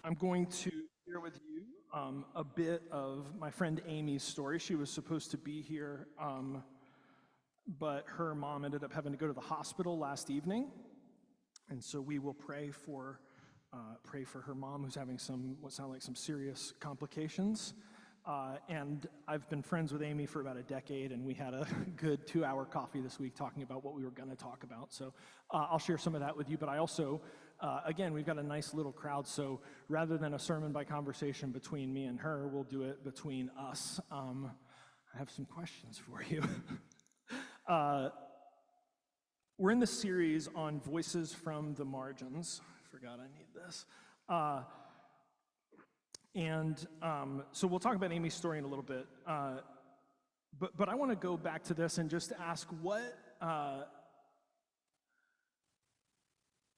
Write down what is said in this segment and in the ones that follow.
I'm going to share with you a bit of my friend Amy's story. She was supposed to be here, but her mom ended up having to go to the hospital last evening, and so we will pray for her mom, who's having what sound like some serious complications. And I've been friends with Amy for about a decade, and we had a good 2-hour coffee this week talking about what we were going to talk about. So I'll share some of that with you, but I also, again, we've got a nice little crowd, so rather than a sermon by conversation between me and her, we'll do it between us. I have some questions for you. We're in the series on Voices from the Margins. I forgot I need this. So we'll talk about Amy's story in a little bit. But I want to go back to this and just ask what,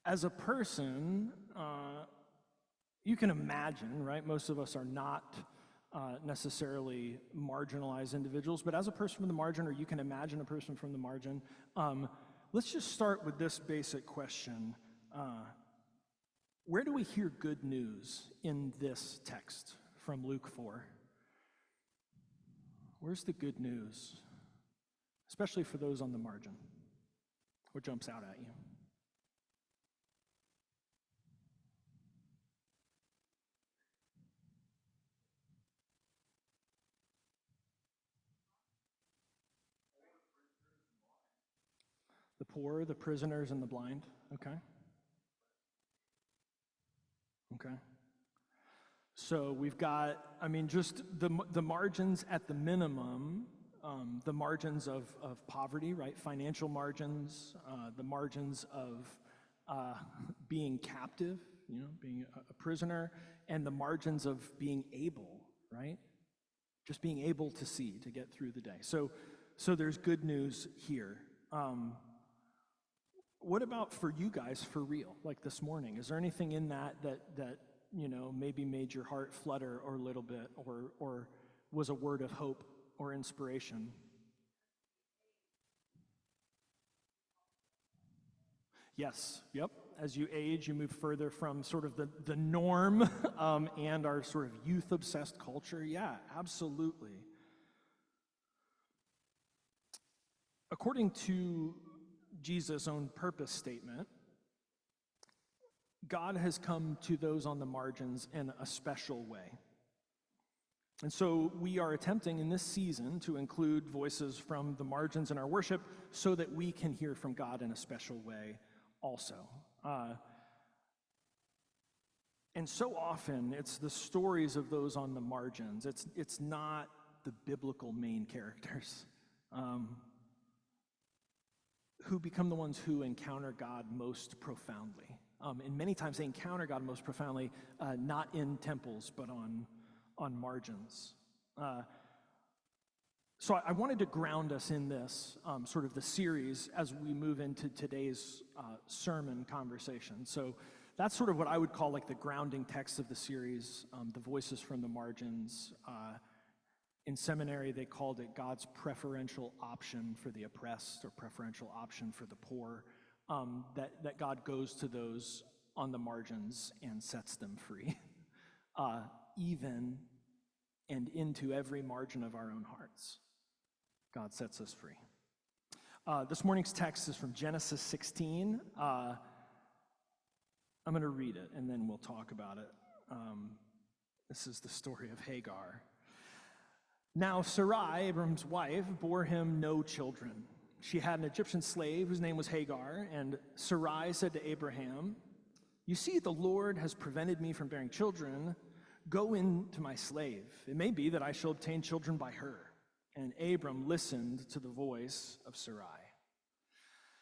as a person, you can imagine, right? Most of us are not necessarily marginalized individuals, but as a person from the margin, or you can imagine a person from the margin, let's just start with this basic question. Where do we hear good news in this text from Luke 4? Where's the good news? Especially for those on the margin. What jumps out at you? The poor, the prisoners, and the blind. Okay. Okay. So we've got, just the margins at the minimum, the margins of poverty, right? Financial margins, the margins of being captive, being a prisoner, and the margins of being able, right? Just being able to see, to get through the day. So there's good news here. What about for you guys, for real, like this morning? Is there anything in that maybe made your heart flutter or a little bit, or was a word of hope or inspiration? Yes, yep. As you age, you move further from sort of the norm and our sort of youth-obsessed culture. Yeah, absolutely. According to Jesus' own purpose statement, God has come to those on the margins in a special way. And so we are attempting in this season to include voices from the margins in our worship so that we can hear from God in a special way also. And so often it's the stories of those on the margins. It's not the biblical main characters who become the ones who encounter God most profoundly. And many times they encounter God most profoundly, not in temples, but on margins. So I wanted to ground us in this, sort of the series as we move into today's sermon conversation. So that's sort of what I would call like the grounding text of the series, the voices from the margins. In seminary, they called it God's preferential option for the oppressed, or preferential option for the poor, that God goes to those on the margins and sets them free, even and into every margin of our own hearts. God sets us free. This morning's text is from Genesis 16. I'm going to read it, and then we'll talk about it. This is the story of Hagar. Now Sarai, Abram's wife, bore him no children. She had an Egyptian slave whose name was Hagar, and Sarai said to Abraham, "You see, the Lord has prevented me from bearing children. Go in to my slave. It may be that I shall obtain children by her." And Abram listened to the voice of Sarai.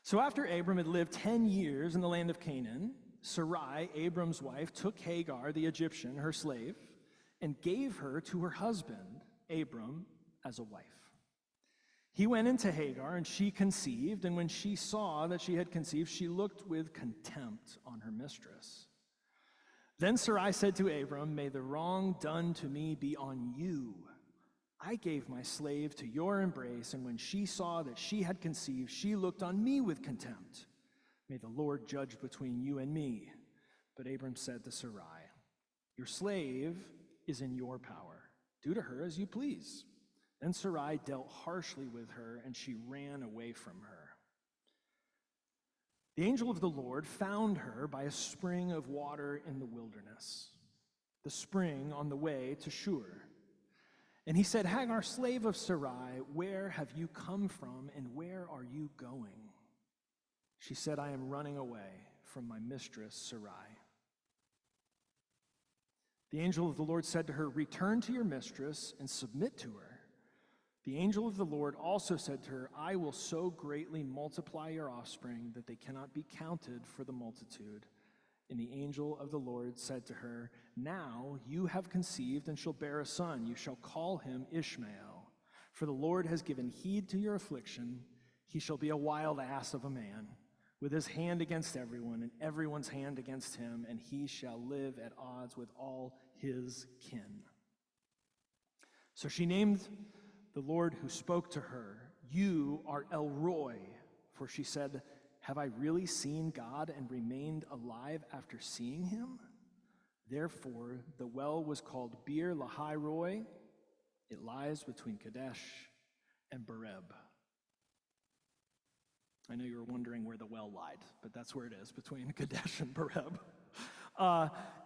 So after Abram had lived 10 years in the land of Canaan, Sarai, Abram's wife, took Hagar, the Egyptian, her slave, and gave her to her husband, Abram, as a wife. He went into Hagar, and she conceived, and when she saw that she had conceived, she looked with contempt on her mistress. Then Sarai said to Abram, "May the wrong done to me be on you. I gave my slave to your embrace, and when she saw that she had conceived, she looked on me with contempt. May the Lord judge between you and me." But Abram said to Sarai, Your slave is in your power. Do to her as you please." Then Sarai dealt harshly with her, and she ran away from her. The angel of the Lord found her by a spring of water in the wilderness, the spring on the way to Shur. And he said, "Hagar, slave of Sarai, where have you come from, and where are you going?" She said, "I am running away from my mistress Sarai." The angel of the Lord said to her, "Return to your mistress and submit to her." The angel of the Lord also said to her, "I will so greatly multiply your offspring that they cannot be counted for the multitude." And the angel of the Lord said to her, "Now you have conceived and shall bear a son. You shall call him Ishmael. For the Lord has given heed to your affliction. He shall be a wild ass of a man, with his hand against everyone, and everyone's hand against him, and he shall live at odds with all his kin." So she named the Lord who spoke to her, "You are El Roi," for she said, "Have I really seen God and remained alive after seeing him?" Therefore, the well was called Bir Lahai Roi. It lies between Kadesh and Bereb. I know you were wondering where the well lied, but that's where it is, between Kadesh and Bereb.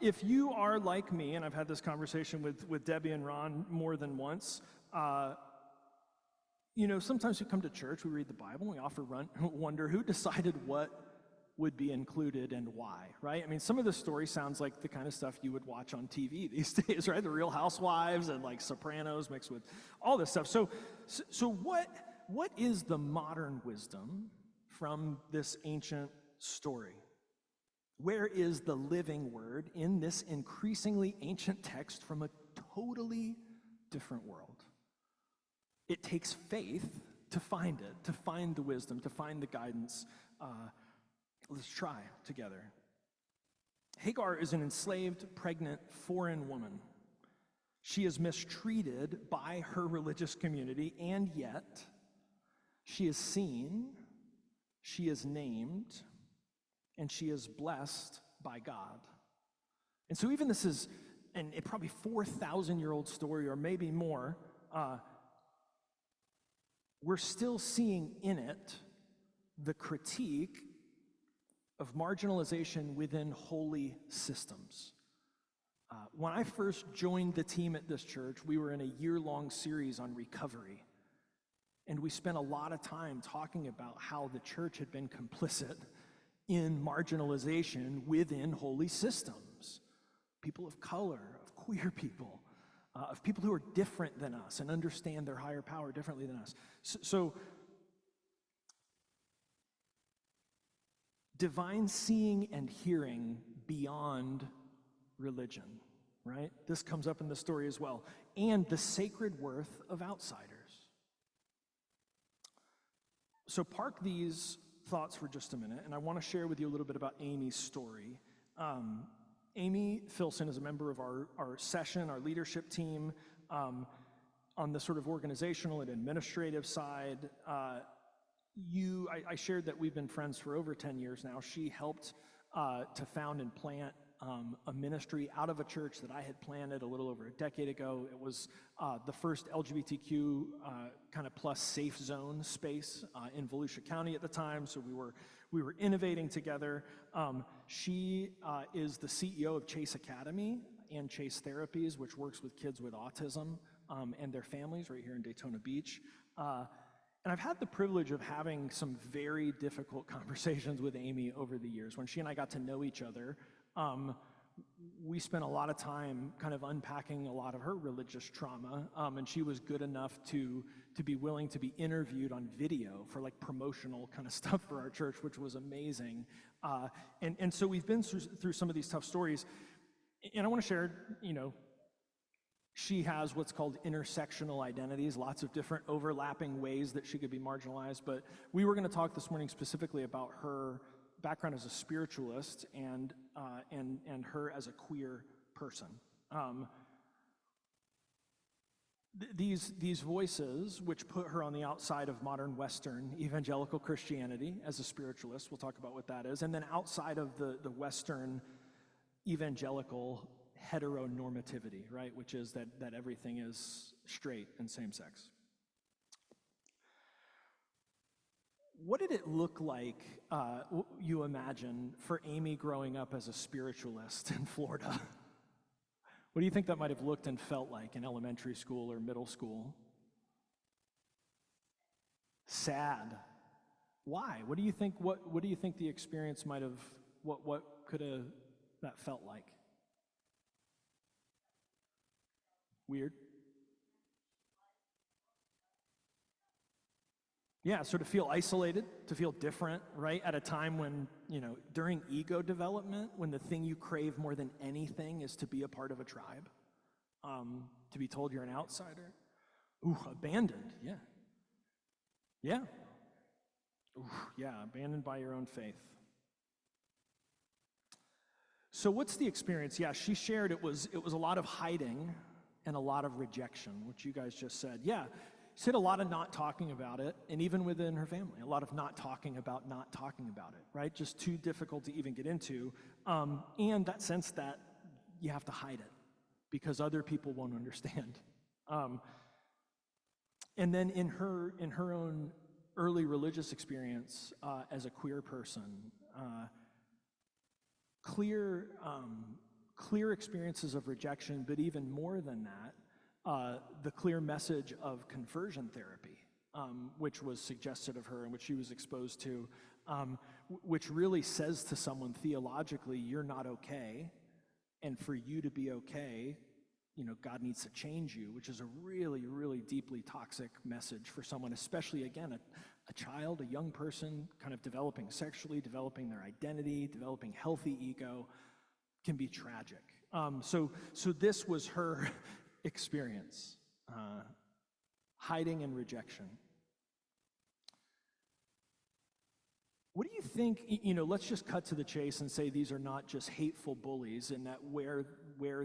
If you are like me, and I've had this conversation with Debbie and Ron more than once, sometimes we come to church, we read the Bible, and we often wonder who decided what would be included and why, right? I mean, some of the story sounds like the kind of stuff you would watch on TV these days, right? The Real Housewives and like Sopranos mixed with all this stuff. So what is the modern wisdom from this ancient story? Where is the living word in this increasingly ancient text from a totally different world? It takes faith to find it, to find the wisdom, to find the guidance. Let's try together. Hagar is an enslaved, pregnant, foreign woman. She is mistreated by her religious community, and yet she is seen, she is named, and she is blessed by God. And so even this is a probably 4,000-year-old story, or maybe more, we're still seeing in it the critique of marginalization within holy systems. When I first joined the team at this church, we were in a year-long series on recovery. And we spent a lot of time talking about how the church had been complicit in marginalization within holy systems. People of color, of queer people, of people who are different than us and understand their higher power differently than us. So divine seeing and hearing beyond religion, right? This comes up in the story as well. And the sacred worth of outsiders. So park these thoughts for just a minute, and I want to share with you a little bit about Amy's story. Amy Filson is a member of our session, our leadership team, on the sort of organizational and administrative side. I shared that we've been friends for over 10 years now. She helped to found and plant a ministry out of a church that I had planted a little over a decade ago. It was the first LGBTQ kind of plus safe zone space in Volusia County at the time, so we were innovating together. She is the CEO of Chase Academy and Chase Therapies, which works with kids with autism and their families right here in Daytona Beach. And I've had the privilege of having some very difficult conversations with Amy over the years. When she and I got to know each other, we spent a lot of time kind of unpacking a lot of her religious trauma, and she was good enough to be willing to be interviewed on video for like promotional kind of stuff for our church, which was amazing. And so we've been through some of these tough stories, and I want to share, she has what's called intersectional identities, lots of different overlapping ways that she could be marginalized, but we were going to talk this morning specifically about her background as a spiritualist and her as a queer person. These voices, which put her on the outside of modern Western evangelical Christianity as a spiritualist, we'll talk about what that is, and then outside of the Western evangelical heteronormativity, right? Which is that everything is straight and same-sex. What did it look like, you imagine, for Amy growing up as a spiritualist in Florida? What do you think that might have looked and felt like in elementary school or middle school? Sad. Why? What do you think? What do you think the experience might have? What could have that felt like? Weird. Yeah, so to feel isolated, to feel different, right? At a time when, during ego development, when the thing you crave more than anything is to be a part of a tribe, to be told you're an outsider. Ooh, abandoned, yeah. Yeah. Ooh, yeah, abandoned by your own faith. So what's the experience? Yeah, she shared it was a lot of hiding and a lot of rejection, which you guys just said. Yeah, she said a lot of not talking about it, and even within her family, a lot of not talking about it, right? Just too difficult to even get into, and that sense that you have to hide it because other people won't understand. And then in her own early religious experience as a queer person, clear experiences of rejection, but even more than that, the clear message of conversion therapy, which was suggested of her and which she was exposed to, which really says to someone theologically, you're not okay, and for you to be okay, God needs to change you, which is a really, really deeply toxic message for someone, especially, again, a child, a young person, kind of developing sexually, developing their identity, developing healthy ego, can be tragic. So this was her experience, hiding and rejection. What do you think, let's just cut to the chase and say these are not just hateful bullies, and that where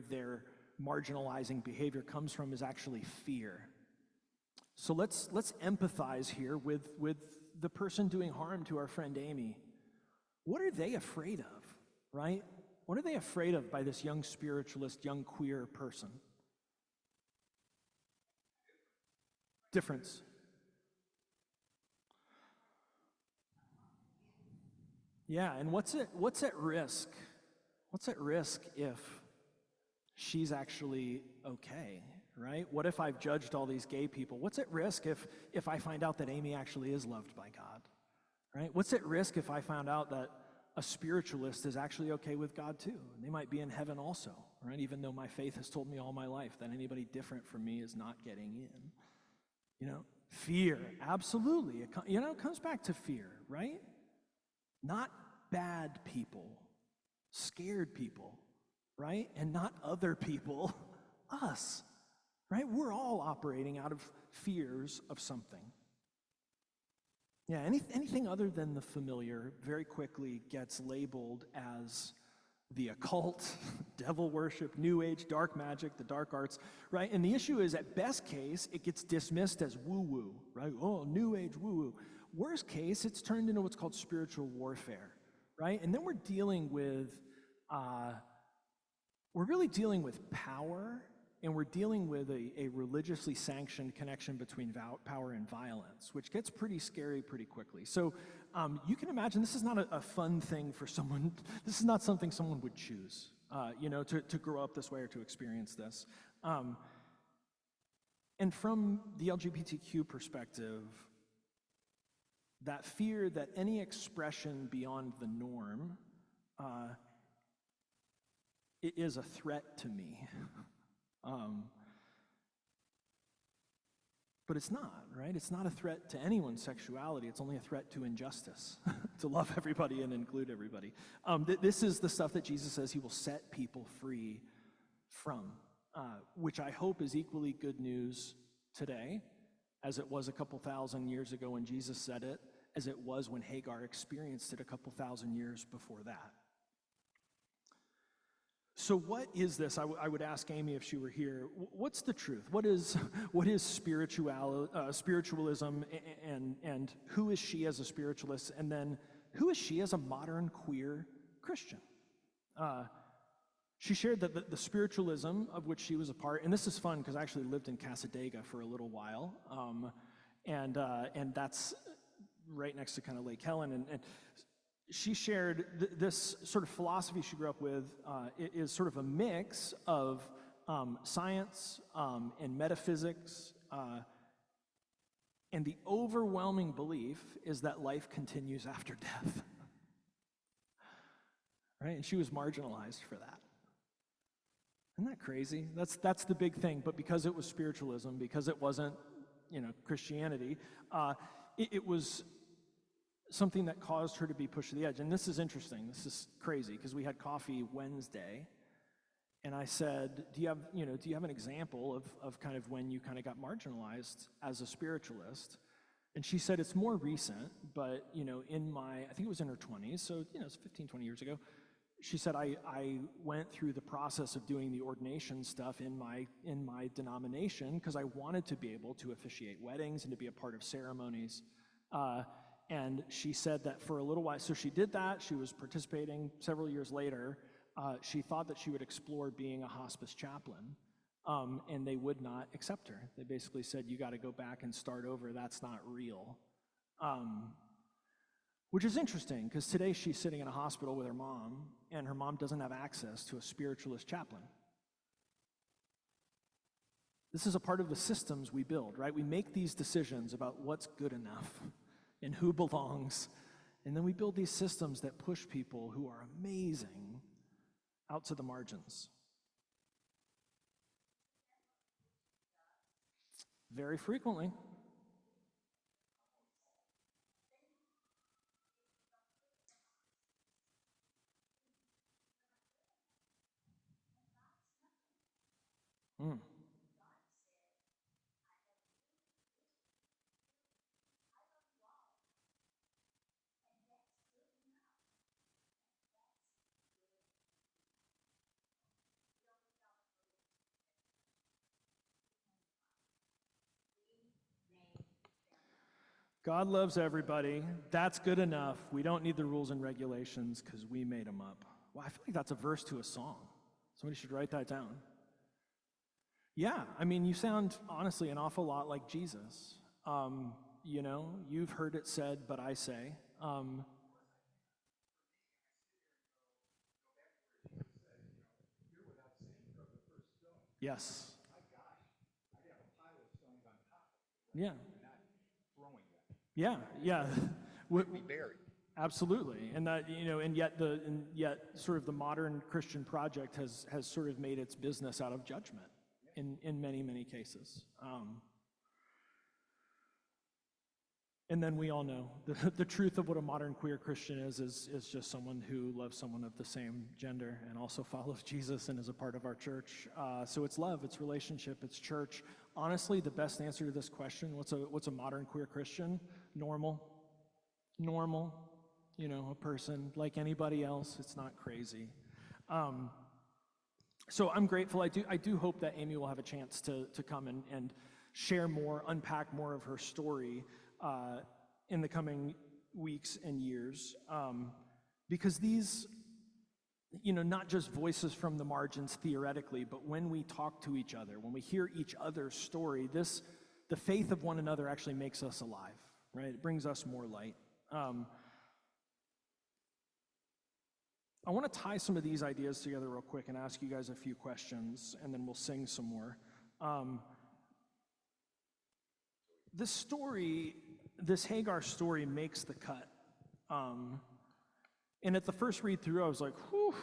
their marginalizing behavior comes from is actually fear. So let's empathize here with the person doing harm to our friend Amy. What are they afraid of, right? What are they afraid of by this young spiritualist, young queer person? Difference. Yeah, and what's at risk? What's at risk if she's actually okay, right? What if I've judged all these gay people? What's at risk if I find out that Amy actually is loved by God, right? What's at risk if I found out that a spiritualist is actually okay with God too? And they might be in heaven also, right? Even though my faith has told me all my life that anybody different from me is not getting in. Fear, absolutely. It comes back to fear, right? Not bad people, scared people, right? And not other people, us, right? We're all operating out of fears of something. Yeah, anything other than the familiar very quickly gets labeled as the occult, devil worship, new age, dark magic, the dark arts, right? And the issue is, at best case, it gets dismissed as woo-woo, right? Oh, new age woo-woo. Worst case, it's turned into what's called spiritual warfare, right? And then we're really dealing with power, and we're dealing with a religiously sanctioned connection between power and violence, which gets pretty scary pretty quickly. So you can imagine this is not a fun thing for someone. This is not something someone would choose, to grow up this way or to experience this. And from the LGBTQ perspective, that fear that any expression beyond the norm it is a threat to me. But it's not, right? It's not a threat to anyone's sexuality. It's only a threat to injustice, to love everybody and include everybody. This is the stuff that Jesus says he will set people free from, which I hope is equally good news today, as it was a couple thousand years ago when Jesus said it, as it was when Hagar experienced it a couple thousand years before that. So what is this? I would ask Amy if she were here. What's the truth? What is spiritualism, and who is she as a spiritualist? And then who is she as a modern queer Christian? She shared that the spiritualism of which she was a part, and this is fun because I actually lived in Casadega for a little while, and that's right next to kind of Lake Helen, and she shared this sort of philosophy she grew up with is sort of a mix of science and metaphysics, and the overwhelming belief is that life continues after death. Right? And she was marginalized for that. Isn't that crazy? That's the big thing. But because it was spiritualism, because it wasn't, Christianity, it was something that caused her to be pushed to the edge. And this is interesting. This is crazy because we had coffee Wednesday, and I said, "Do you have an example of kind of when you kind of got marginalized as a spiritualist?" And she said it's more recent, but I think it was in her 20s, so it's 15, 20 years ago. She said, I went through the process of doing the ordination stuff in my denomination because I wanted to be able to officiate weddings and to be a part of ceremonies. And she said that for a little while, so she did that, she was participating. Several years later, she thought that she would explore being a hospice chaplain, and they would not accept her. They basically said, you got to go back and start over, that's not real. Which is interesting, because today she's sitting in a hospital with her mom, and her mom doesn't have access to a spiritualist chaplain. This is a part of the systems we build, right? We make these decisions about what's good enough and who belongs, and then we build these systems that push people who are amazing out to the margins. Very frequently. God loves everybody. That's good enough. We don't need the rules and regulations because we made them up. Well, I feel like that's a verse to a song. Somebody should write that down. Yeah, you sound honestly an awful lot like Jesus. You've heard it said, but I say. Yes. Yeah. Yeah. Be buried. Absolutely, and that and yet sort of the modern Christian project has sort of made its business out of judgment in many cases. And then we all know the truth of what a modern queer Christian is just someone who loves someone of the same gender and also follows Jesus and is a part of our church. So it's love, it's relationship, it's church. Honestly, the best answer to this question, what's a modern queer Christian? Normal, a person like anybody else. It's not crazy. So I'm grateful. I do hope that Amy will have a chance to come and share more, unpack more of her story in the coming weeks and years, because these, not just voices from the margins theoretically, but when we talk to each other, when we hear each other's story, the faith of one another actually makes us alive, right? It brings us more light. I want to tie some of these ideas together real quick and ask you guys a few questions, and then we'll sing some more. This Hagar story makes the cut. And at the first read through, I was like, whew,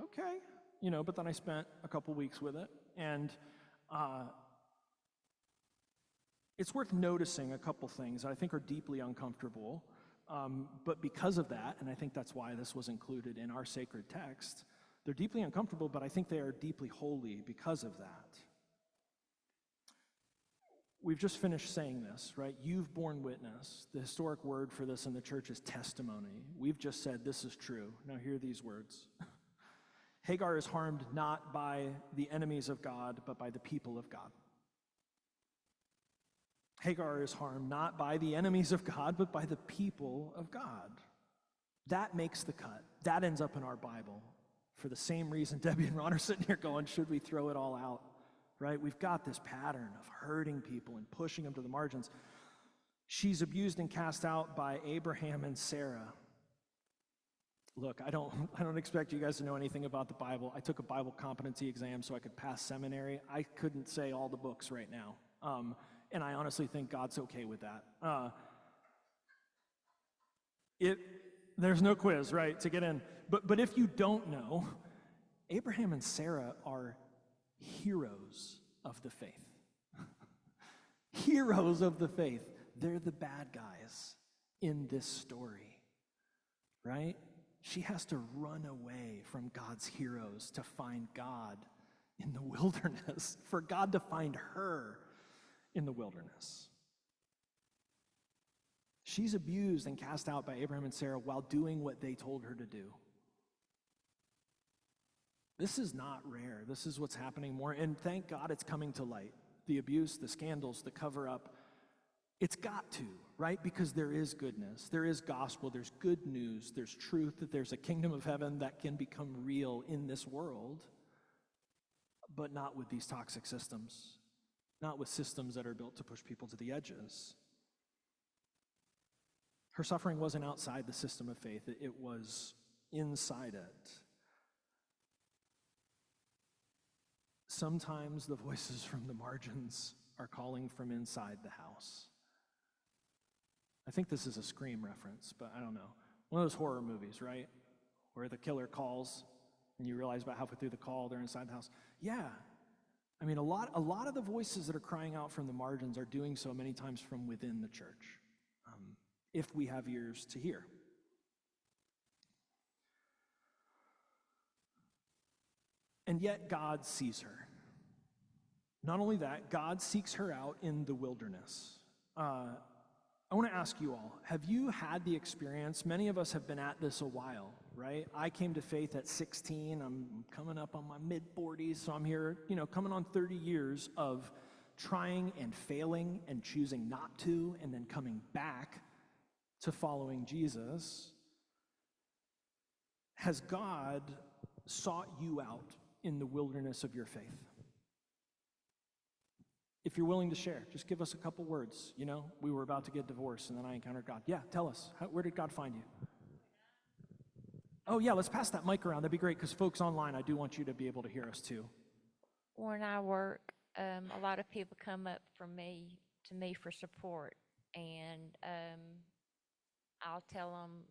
okay. But then I spent a couple weeks with it, and it's worth noticing a couple things that I think are deeply uncomfortable. But because of that, and I think that's why this was included in our sacred text, they're deeply uncomfortable, but I think they are deeply holy because of that. We've just finished saying this, right? You've borne witness. The historic word for this in the church is testimony. We've just said this is true. Now hear these words. Hagar is harmed not by the enemies of God, but by the people of God. Hagar is harmed not by the enemies of God, but by the people of God. That makes the cut. That ends up in our Bible for the same reason Debbie and Ron are sitting here going, should we throw it all out? Right? We've got this pattern of hurting people and pushing them to the margins. She's abused and cast out by Abraham and Sarah. Look, I don't expect you guys to know anything about the Bible. I took a Bible competency exam so I could pass seminary. I couldn't say all the books right now. And I honestly think God's okay with that. There's no quiz, right, to get in. But if you don't know, Abraham and Sarah are heroes of the faith. Heroes of the faith. They're the bad guys in this story, right? She has to run away from God's heroes to find God in the wilderness, for God to find her in the wilderness. She's abused and cast out by Abraham and Sarah while doing what they told her to do. This is not rare. This is what's happening more, and thank God it's coming to light. The abuse, the scandals, the cover-up, it's got to, right? Because there is goodness, there is gospel, there's good news, there's truth, that there's a kingdom of heaven that can become real in this world, but not with these toxic systems, not with systems that are built to push people to the edges. Her suffering wasn't outside the system of faith, it was inside it. Sometimes the voices from the margins are calling from inside the house. I think this is a Scream reference, but I don't know. One of those horror movies, right? Where the killer calls, and you realize about halfway through the call, they're inside the house. Yeah. I mean, a lot of the voices that are crying out from the margins are doing so many times from within the church, if we have ears to hear. And yet God sees her. Not only that, God seeks her out in the wilderness. I want to ask you all, have you had the experience? Many of us have been at this a while, right? I came to faith at 16. I'm coming up on my mid-40s, so I'm here, coming on 30 years of trying and failing and choosing not to, and then coming back to following Jesus. Has God sought you out in the wilderness of your faith? If you're willing to share, just give us a couple words. We were about to get divorced, and then I encountered God. Yeah, tell us. Where did God find you? Oh, yeah, let's pass that mic around. That'd be great, because folks online, I do want you to be able to hear us, too. When I work, a lot of people come up to me for support, and I'll tell them,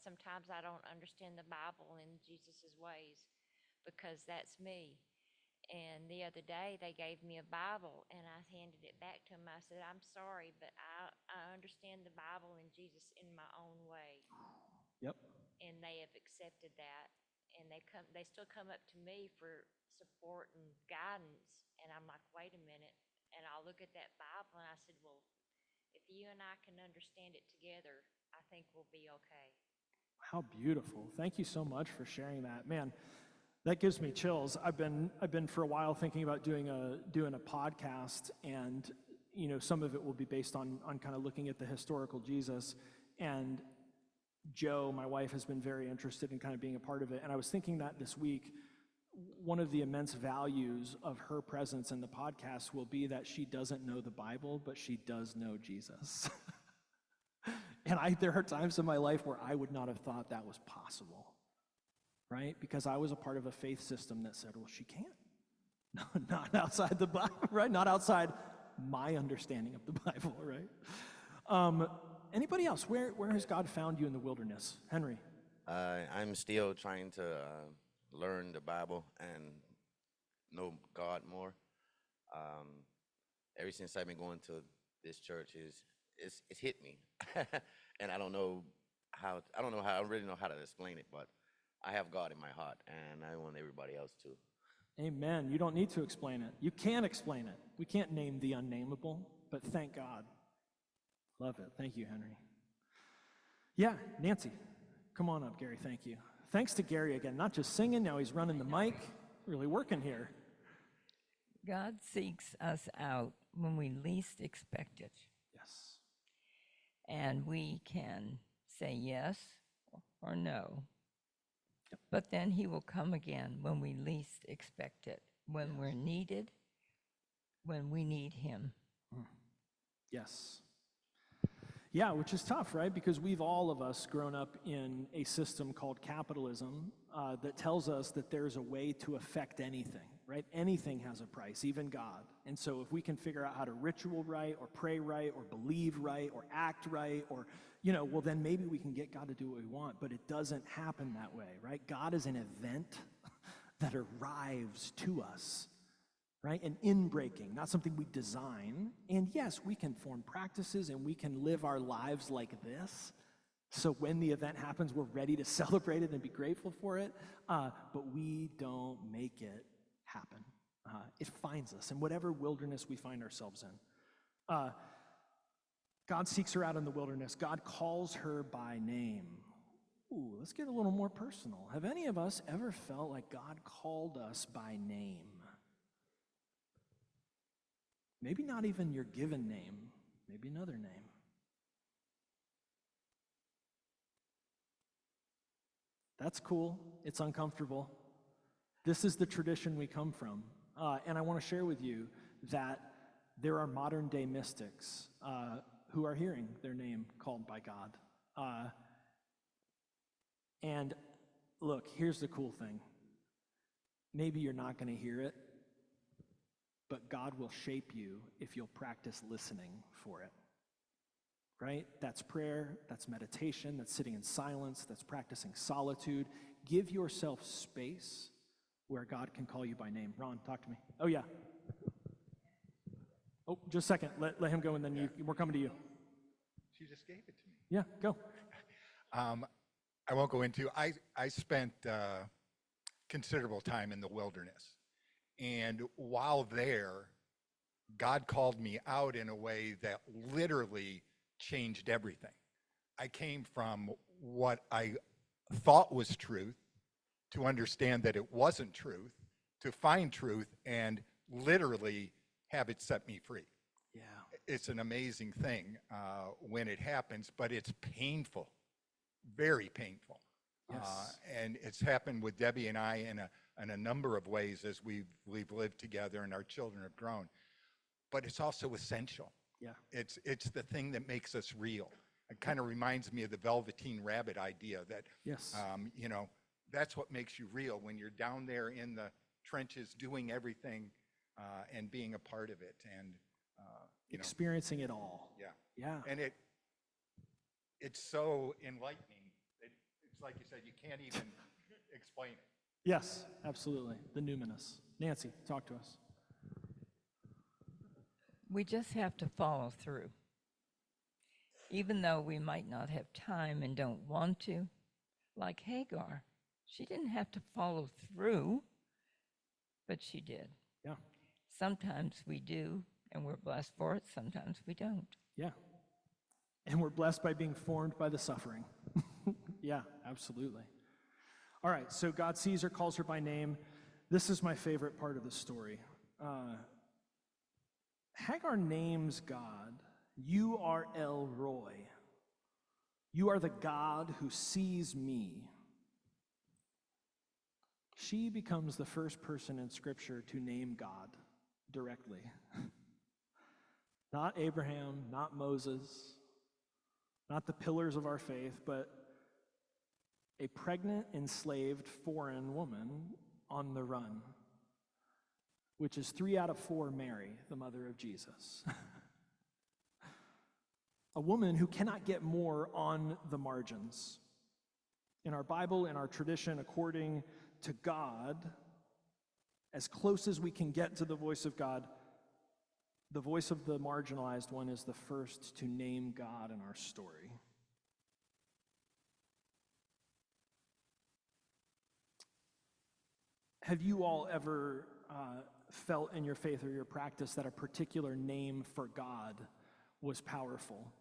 sometimes I don't understand the Bible and Jesus' ways, because that's me. And the other day, they gave me a Bible, and I handed it back to them. I said, I'm sorry, but I understand the Bible and Jesus in my own way. Yep. And they have accepted that. And they still come up to me for support and guidance. And I'm like, wait a minute. And I'll look at that Bible, and I said, well, if you and I can understand it together, I think we'll be okay. How beautiful. Thank you so much for sharing that. Man, that gives me chills. I've been for a while thinking about doing a podcast, and some of it will be based on kind of looking at the historical Jesus. And Jo, my wife, has been very interested in kind of being a part of it. And I was thinking that this week, one of the immense values of her presence in the podcast will be that she doesn't know the Bible, but she does know Jesus. And there are times in my life where I would not have thought that was possible. Right? Because I was a part of a faith system that said, well, she can't. No, not outside the Bible, right? Not outside my understanding of the Bible, right? Anybody else? Where has God found you in the wilderness? Henry? I'm still trying to learn the Bible and know God more. Ever since I've been going to this church, it's hit me. And I don't know how, I really know how to explain it, but I have God in my heart, and I want everybody else to. Amen. You don't need to explain it. You can explain it. We can't name the unnameable, but thank God. Love it. Thank you, Henry. Yeah, Nancy. Come on up, Gary. Thank you. Thanks to Gary again. Not just singing, now he's running the mic. Really working here. God seeks us out when we least expect it. Yes. And we can say yes or no. But then he will come again when we least expect it, when we're needed, when we need him. Yes. Yeah, which is tough, right? Because we've all of us grown up in a system called capitalism that tells us that there's a way to affect anything, right? Anything has a price, even God. And so if we can figure out how to ritual right or pray right or believe right or act right or, well, then maybe we can get God to do what we want, but it doesn't happen that way, right? God is an event that arrives to us, right? An inbreaking, not something we design. And yes, we can form practices and we can live our lives like this. So when the event happens, we're ready to celebrate it and be grateful for it. But we don't make it happen. It finds us in whatever wilderness we find ourselves in. God seeks her out in the wilderness. God calls her by name. Ooh, let's get a little more personal. Have any of us ever felt like God called us by name? Maybe not even your given name, maybe another name. That's cool. It's uncomfortable. This is the tradition we come from. And I want to share with you that there are modern day mystics who are hearing their name called by God. And look, here's the cool thing. Maybe you're not going to hear it, but God will shape you if you'll practice listening for it, right? That's prayer, that's meditation, that's sitting in silence, that's practicing solitude. Give yourself space where God can call you by name. Ron, talk to me. Oh, yeah. Oh, just a second. Let him go, and then we're coming to you. She just gave it to me. Yeah, go. I won't go into. I spent considerable time in the wilderness, and while there, God called me out in a way that literally changed everything. I came from what I thought was truth to understand that it wasn't truth, to find truth and literally have it set me free. Yeah. It's an amazing thing when it happens, but it's painful, very painful. Yes. And it's happened with Debbie and I in a number of ways as we've lived together and our children have grown. But it's also essential. Yeah. It's the thing that makes us real. It kind of reminds me of the Velveteen Rabbit idea that, Yes. that's what makes you real when you're down there in the trenches doing everything and being a part of it. And, Experiencing it all. Yeah. Yeah. And it's so enlightening that it's like you said, you can't even explain it. Yes, absolutely. The numinous. Nancy, talk to us. We just have to follow through. Even though we might not have time and don't want to, like Hagar, she didn't have to follow through, but she did. Yeah. Sometimes we do, and we're blessed for it. Sometimes we don't. Yeah. And we're blessed by being formed by the suffering. Yeah, absolutely. All right, so God sees her, calls her by name. This is my favorite part of the story. Hagar names God. You are El Roy. You are the God who sees me. She becomes the first person in Scripture to name God directly. Not Abraham, not Moses, not the pillars of our faith, but a pregnant, enslaved, foreign woman on the run, which is 3 out of 4 Mary, the mother of Jesus. A woman who cannot get more on the margins. In our Bible, in our tradition, according to God, as close as we can get to the voice of God, the voice of the marginalized one is the first to name God in our story. Have you all ever felt in your faith or your practice that a particular name for God was powerful?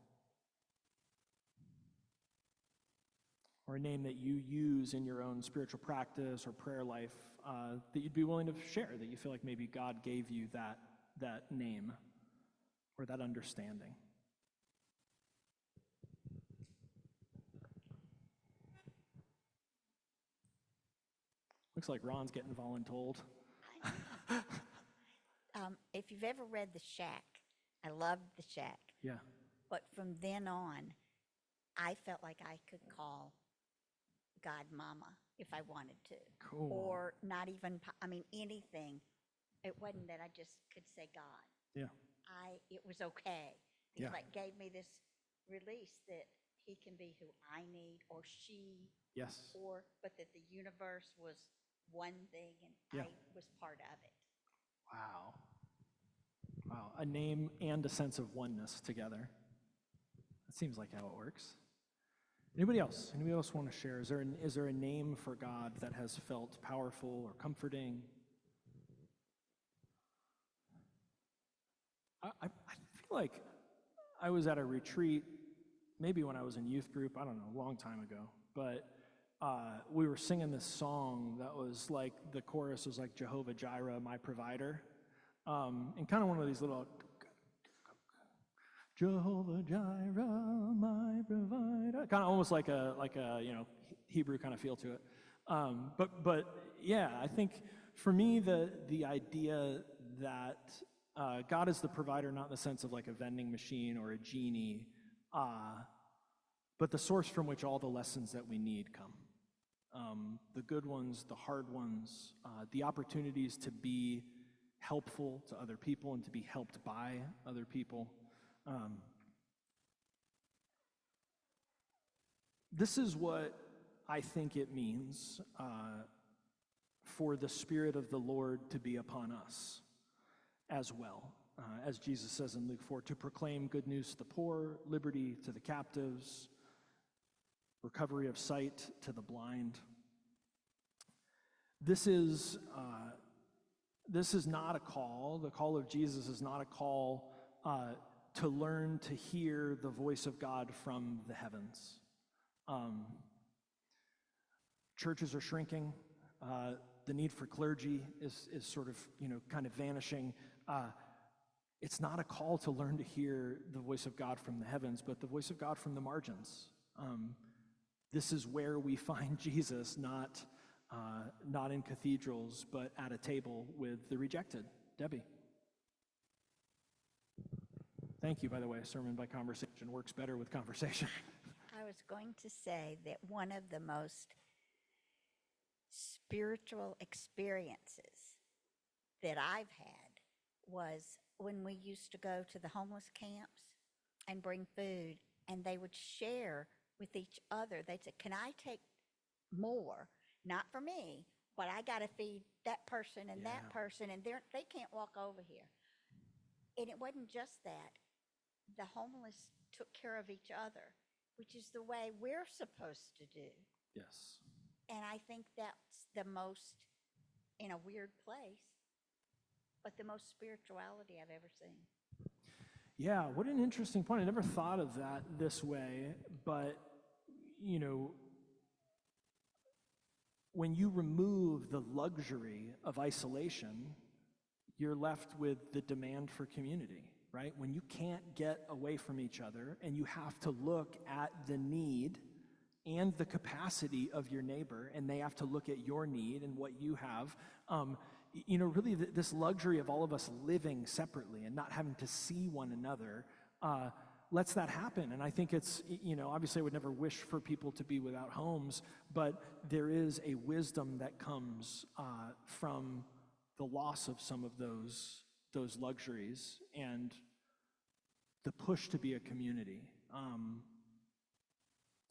Or a name that you use in your own spiritual practice or prayer life that you'd be willing to share, that you feel like maybe God gave you that name or that understanding? Looks like Ron's getting voluntold. If you've ever read The Shack, I loved The Shack. Yeah. But from then on, I felt like I could call God Mama if I wanted to. Cool. Or not even, anything. It wasn't that I just could say God. Yeah. It was okay. Yeah. It like gave me this release that he can be who I need or she, Yes. but that the universe was one thing and Yeah. I was part of it. Wow. Wow. A name and a sense of oneness together. That seems like how it works. Anybody else? Anybody else want to share? Is there a name for God that has felt powerful or comforting? I feel like I was at a retreat, maybe when I was in youth group, I don't know, a long time ago, but we were singing this song that was like, the chorus was like, Jehovah Jireh, my provider. And kind of one of these little, Jehovah Jireh, my provider, kind of almost like a Hebrew kind of feel to it. But yeah, I think for me, the idea that God is the provider, not in the sense of like a vending machine or a genie, but the source from which all the lessons that we need come. The good ones, the hard ones, the opportunities to be helpful to other people and to be helped by other people. This is what I think it means for the Spirit of the Lord to be upon us as well. As Jesus says in Luke 4, to proclaim good news to the poor, liberty to the captives, recovery of sight to the blind. This is not a call. The call of Jesus is not a call to learn to hear the voice of God from the heavens. Churches are shrinking. The need for clergy is sort of, kind of vanishing. It's not a call to learn to hear the voice of God from the heavens, but the voice of God from the margins. This is where we find Jesus, not in cathedrals, but at a table with the rejected. Debbie. Thank you, by the way. Sermon by conversation works better with conversation. I was going to say that one of the most spiritual experiences that I've had was when we used to go to the homeless camps and bring food, and they would share with each other. They'd say, can I take more? Not for me, but I got to feed that person and that person, and they can't walk over here. And it wasn't just that. The homeless took care of each other, which is the way we're supposed to do. Yes. And I think that's the most, in a weird place, but the most spirituality I've ever seen. Yeah, what an interesting point. I never thought of that this way, but, when you remove the luxury of isolation, you're left with the demand for community, right? When you can't get away from each other and you have to look at the need and the capacity of your neighbor, and they have to look at your need and what you have, really this luxury of all of us living separately and not having to see one another lets that happen. And I think it's, obviously I would never wish for people to be without homes, but there is a wisdom that comes from the loss of some of those luxuries and the push to be a community.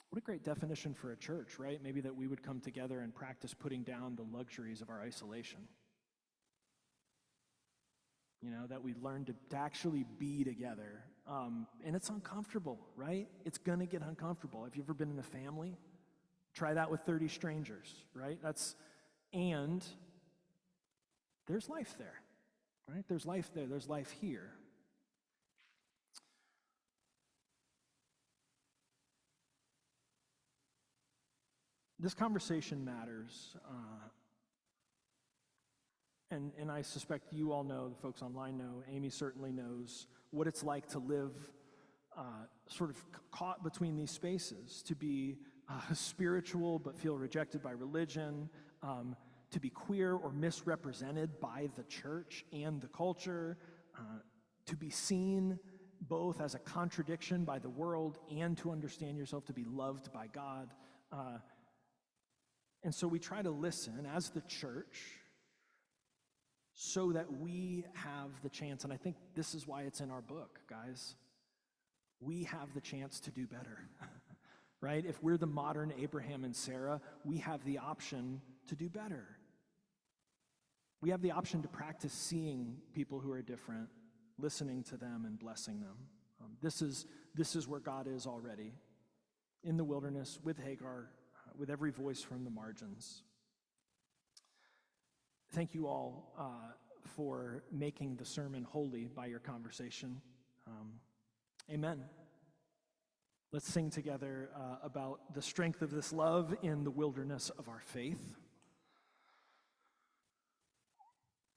What a great definition for a church, right? Maybe that we would come together and practice putting down the luxuries of our isolation. That we learn to actually be together. And it's uncomfortable, right? It's gonna get uncomfortable. Have you ever been in a family? Try that with 30 strangers, right? And there's life there, right? There's life there, there's life here. This conversation matters. And I suspect you all know, the folks online know, Amy certainly knows what it's like to live sort of caught between these spaces, to be spiritual but feel rejected by religion, to be queer or misrepresented by the church and the culture, to be seen both as a contradiction by the world and to understand yourself to be loved by God. And so we try to listen as the church so that we have the chance, and I think this is why it's in our book, guys. We have the chance to do better, right? If we're the modern Abraham and Sarah, we have the option to do better. We have the option to practice seeing people who are different, listening to them and blessing them. This is where God is already, in the wilderness, with Hagar, with every voice from the margins. Thank you all for making the sermon holy by your conversation. Amen. Let's sing together about the strength of this love in the wilderness of our faith.